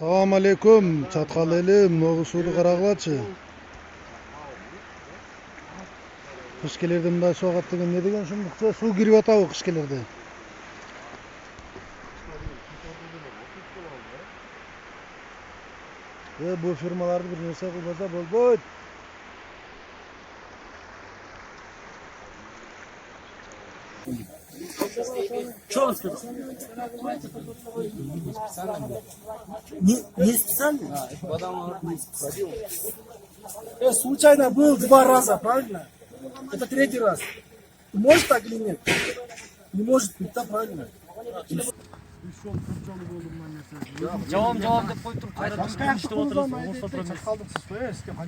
Assalamu alaikum, çatkal elim, noğu suudu karagılaçı. Kış gelirdi mınday su agat degen ne degen şundukça su girip atabı kış gelirdi. Bu firmalarda bir nerse kılmasa bol. Не специально? Случайно был 2 раза, правильно? Это 3-й раз. Может так или нет? Не может быть, да, правильно? Жауам деп қойып тұрып қайрат іштеп отырасыз.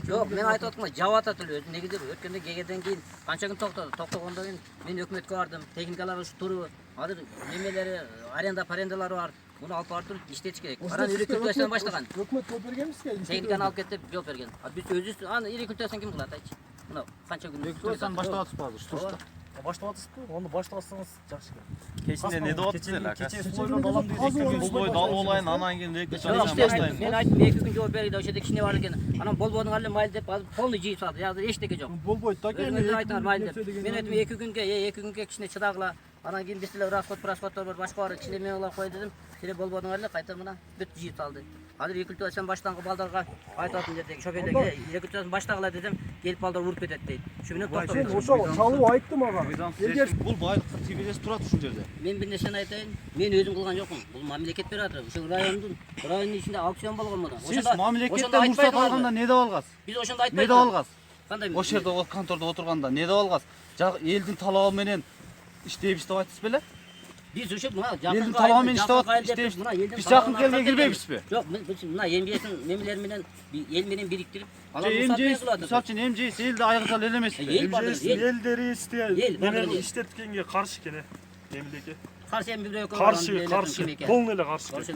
Жоқ, мен айтып отырмын, жауап ата тілі негізі өткенде кегеден кейін қанша күн тоқтады. Тоқтағандан кейін мен өкіметке бардым. Техникалар ұшып тұрып, қазір немелері, арендалары бар. Bunu алып барып тұрып іштетіш керек. Аран үйрек күлтесінен баштаған. Өкмет көп берген бізге? Техниканы алып кетіп жол берген. Біз өзіміз аны үйрек күлтесін кім қылады айтшы? Мынау қанша күн Күлтесін баштап атып барды, тұрышты. Баштап атысып қой, оны баштап атсаңыз жақсы. Кешінде не деп атсыз әлі? Кеше суойдан далам дейді. Бұл бойды алып олайын, анан кейін екі мен айттым 2 күн жол берейді, осы жерде кішкене бар екен. Анан болбодың әлі майлы деп полный жиып салды. Яғни ештеңе жоқ. Болбойды да Өзіңіздер айтыңдар майлы деп. Мен айттым 2 күнге кішкене шыдағыла. Анан кейін бестелер расходтар бар, башқа бар, кішкене мен олар қой дедім. Кішкене болбодың әлі қайта мына бүт жиып салды. Қазір екілтөсен баштаңғы балдарға айтатын жердегі шоферлерге екілтөсен баштағыла дедім, келіп балдар ұрып кетеді дейді. Шүменен тоқтап ошо чалуу айтты мага. бұл байлыққа тебелес тұрады ушул жерде. мен бір нәрсені айтайын, мен өзім қылған жоқпын. Бұл мемлекет беріп жатыр. Ошо районның ішінде аукцион болған мына. Сіз мамлекеттен рұқсат алғанда не деп алғасыз? Біз ошондо Не айтпайбыз. деп алғасыз? Қандай? Ошол жерде конторда отырғанда не деп алғасыз? Елдің талабы менен иштейбиз деп айтасыз беле? Biz ошо мына Елдің талабымен иштейбиз. Биз жакын келге кирбейбизби? Жок, біз мына эмжесин немелер менен ел менен бириктирип МЖС, мисалы үчүн МЖС элди айгыта элемеспи? Елдері иштеткенге каршы екен мемлекет. Каршы эми бирөө Каршы, полный эле каршы.